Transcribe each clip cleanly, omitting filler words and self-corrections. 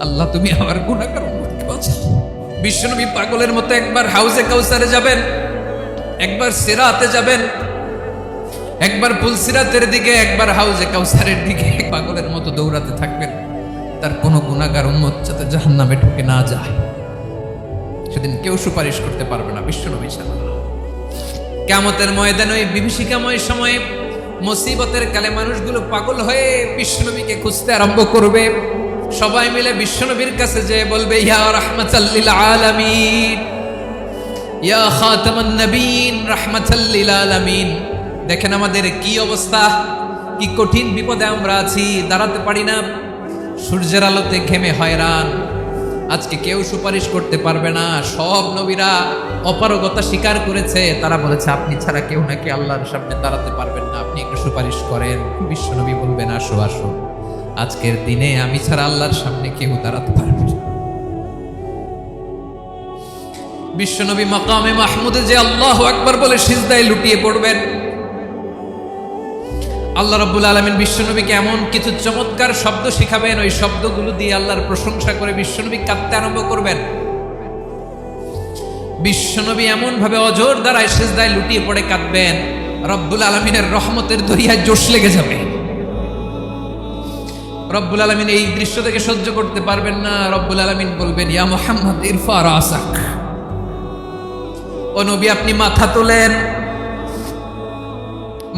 আল্লাহ তুমি আমার গুনাহগার উম্মতকে বাঁচাও। বিশ্বনবী পাগলের মতো একবার হাউজে কাউসারে যাবেন, একবার সিরাতে যাবেন, একবার পুলসিরাতের দিকে, একবার হাউজে কাউসারের দিকে পাগলের মতো দৌড়াতে থাকবেন। তার কোনো গুনাহগার উম্মত যাতে জাহান্নামে ঢুকে না যায়, সেদিন কেউ সুপারিশ করতে পারবে না বিশ্বনবী ছাড়া। কিয়ামতের ময়দানে ওই বিভীষিকাময় সময়ে মুসিবতের কালে মানুষগুলো পাগল হয়ে বিশ্বনবীকে খুঁজতে আরম্ভ করবে। সবাই মিলে বিশ্বনবীর কাছে যেয়ে বলবে, ইয়া রাহমাতাল লিল আলামিন, ইয়া খাতামান নবীন, রাহমাতাল লিল আলামিন। দেখেন আমাদের কি অবস্থা, কি কঠিন বিপদে আমরা আছি, দাঁড়াতে পারি না, সূর্যের আলোতে ঘেমে হয়রান। আজকে কেউ সুপারিশ করতে পারবে না। সব নবীরা অপারগতা স্বীকার করেছে, তারা বলেছে আপনি ছাড়া কেউ নাকি আল্লাহর সামনে দাঁড়াতে পারবেন না, আপনি একটু সুপারিশ করেন। বিশ্বনবী বলবেন, আসো আসো, আজকের দিনে আমি ছাড়া আল্লাহর সামনে কেউ দাঁড়াতে পারবে না। বিশ্বনবী মাকামে মাহমুদে যে আল্লাহু আকবার বলে সিজদায় লুটিয়ে পড়বেন, আল্লাহ রাব্বুল আলামিন বিশ্বনবীকে এমন কিছু চমৎকার শব্দ শিখাবেন, ওই শব্দগুলো দিয়ে আল্লাহর প্রশংসা করে বিশ্বনবী কাঁদতে আরম্ভ করবেন। বিশ্বনবী এমন ভাবে অজর দ্বারায় সিজদায় লুটিয়ে পড়ে কাঁদবেন, রব্বুল আলামিনের রহমতের দরিয়ায় জোশ লেগে যাবে। রব্বুল আলামিন এই দৃশ্য থেকে সহ্য করতে পারবেন না। রব্বুল আলামিন বলবেন, ইয়া মুহাম্মদ ইরফা রাসাক, ও নবী আপনি মাথা তোলেন,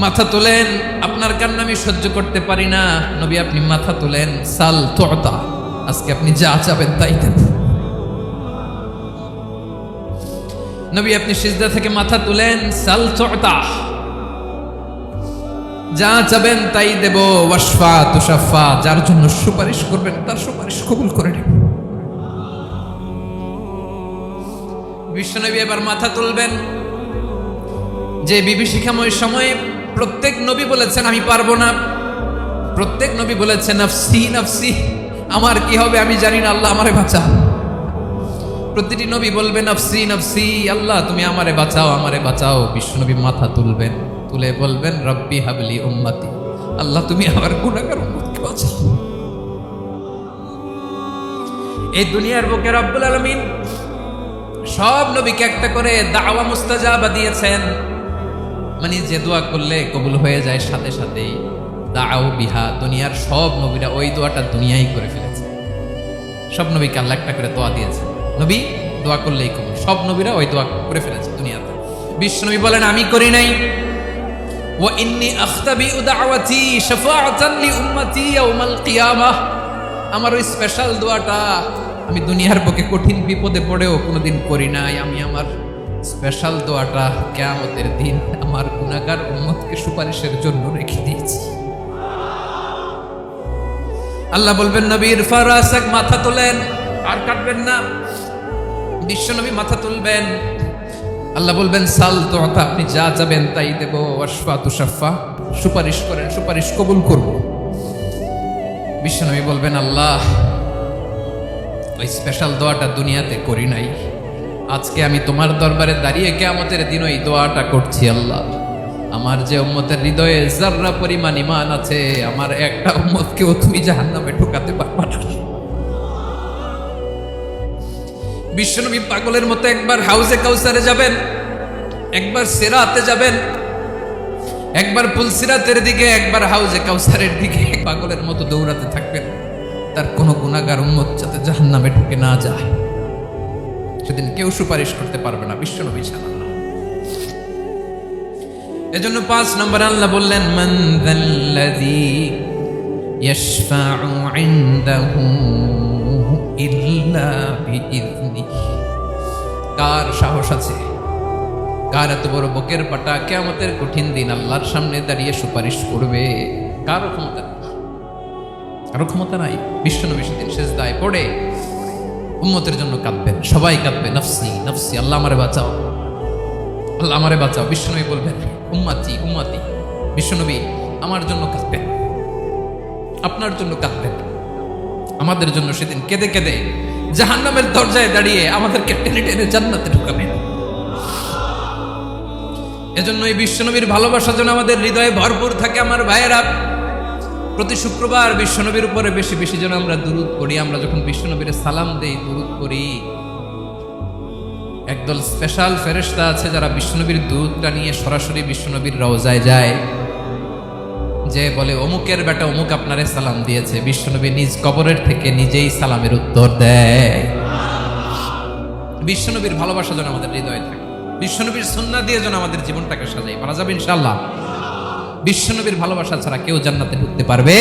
মাথা তোলেন, আপনার কান্না আমি সহ্য করতে পারি না। নবী আপনি মাথা তোলেন, সাল তুতা, আজকে আপনি যা চাবেন তাই দেব। নবী আপনি সিজদা থেকে মাথা তুলেন, সাল তুতা, যা চাবেন তাই দেব। ওয়াশফা তুশাফা, যার জন্য সুপারিশ করবেন তার সুপারিশ কবুল করে নেব। বিশ্বনবী এবার মাথা তুলবেন। যে বিভীষিকাময় সময়ে প্রত্যেক নবী বলেছেন আমি পারবো না, প্রত্যেক নবী বলেছেন নাফসি নাফসি, আমার কি হবে আমি জানি না, আল্লাহ আমারে বাঁচাও। প্রতিটি নবী বলবে নাফসি নাফসি, আল্লাহ তুমি আমারে বাঁচাও, আমারে বাঁচাও। বিশ্বনবী মাথা তুলবেন, তুলে বলবেন রব্বি হাবলি উম্মতি, আল্লাহ তুমি আমার গুনাহগার উম্মতকে বাঁচাও। এই দুনিয়ার বুকে রব্বুল আলামিন সব নবীকে একটা করে দাওয়া মুস্তাজাবা দিয়েছেন, মানে যে দোয়া করলে কবুল হয়ে যায় সাথে সাথেই। দাও বিহা, দুনিয়ার সব নবীরা ওই দোয়াটা দুনিয়ায় করে ফেলেছে। সব নবীকে আল্লাহ একটা করে দোয়া দিয়েছে, নবী দোয়া করলেই কবুল। সব নবীরা ওই দোয়া করে ফেলেছে দুনিয়াতে। বিশ্বনবী বলেন আমি করি নাই। ওয়া ইন্নী আখতাবিউ দাওয়াতি শাফাআতান লি উম্মতি ইয়াউমাল কিয়ামাহ, আমার ওই স্পেশাল দোয়াটা আমি দুনিয়ার বুকে কঠিন বিপদে পড়েও কোনোদিন করি নাই। আমি আমার স্পেশাল দোয়াটা কিয়ামতের দিন আমার গুনাহগার উম্মতকে সুপারিশের জন্য রেখে দিয়েছি। আল্লাহ বলবেন নবী ইরফা রাসাক, মাথা তোলেন, আর কাটবেন না। বিশ্বনবী মাথা তুলবেন, আল্লাহ বলবেন সাল তুতা, আপনি যা চাবেন তাই দেব। ওয়াশফা তুশাফা, সুপারিশ করেন, সুপারিশ কবুল করব। বিশ্বনবী বলবেন আল্লাহ ওই স্পেশাল দোয়াটা দুনিয়াতে করি নাই, আজকে আমি তোমার দরবারে দাঁড়িয়ে কিয়ামতের দিন ওই দোয়াটা করছি। আল্লাহ আমার যে উম্মতের হৃদয়ে যাররা পরিমাণ ঈমান আছে, আমার একটা উম্মতকেও তুমি জাহান্নামে ঢোকাতে পারবে না। বিশ্বনবী পাগলের মতো একবার হাউজে কাউসারে যাবেন, একবার সিরাতে যাবেন, একবার পুলসিরাতের দিকে, একবার হাউজে কাউসারের দিকে পাগলের মতো দৌড়াতে থাকবেন। তার কোনো গুনাহগার উম্মত যাতে জাহান্নামে ঢুকে না যায়, সেদিন কেউ সুপারিশ করতে পারবে না বিশ্বনবী ছাড়া। এজন্য 5 নম্বর আল্লাহ বললেন মান যাল্লাযী ইয়াশফাউ ইনদাহু ইল্লা বিইযনিহি, কার সাহস আছে, কার এত বড় বুকের পাটা কিয়ামতের কঠিন দিন আল্লাহর সামনে দাঁড়িয়ে সুপারিশ করবে? কারো ক্ষমতা নেই, কারো ক্ষমতা নাই। বিশ্বনবী সেদিন সিজদায় পড়ে উম্মতের জন্য কাঁদবেন, সবাই কাঁদবে নাফসি নাফসি, আল্লাহ আমারে বাঁচাও, আল্লাহ আমারে বাঁচাও। বিশ্বনবী বলবেন উম্মতি উম্মতি, বিশ্বনবী আমার জন্য কাঁদবেন, আপনার জন্য কাঁদবেন, আমাদের জন্য সেদিন কেঁদে কেঁদে জাহান্নামের দরজায় দাঁড়িয়ে আমাদেরকে টেনে টেনে জান্নাতে ঢুকাবেন। এজন্য এই বিশ্বনবীর ভালোবাসা যেন আমাদের হৃদয়ে ভরপুর থাকে। আমার ভাইয়েরা, প্রতি শুক্রবার বিশ্বনবীর উপরে বেশি বেশি যেন আমরা দুরূদ পড়ি। আমরা যখন বিশ্বনবীর সালাম দেই, দুরূদ পড়ি, একদল স্পেশাল ফেরেশতা আছে যারা বিশ্বনবীর দুরূদটা নিয়ে সরাসরি বিশ্বনবীর রওজায় যায়, যে বলে অমুকের বেটা অমুক আপনারে সালাম দিয়েছে। বিশ্বনবী নিজ কবরের থেকে নিজেই সালামের উত্তর দেয়। বিশ্বনবীর ভালোবাসা যেন আমাদের হৃদয়ে থাকে, বিশ্বনবীর সুন্নাহ দিয়ে যেন আমাদের জীবনটাকে সাজাই। পারা যাবে ইনশাআল্লাহ। বিশ্বনবীর ভালোবাসা ছাড়া কেউ জান্নাতে ঢুকতে পারবে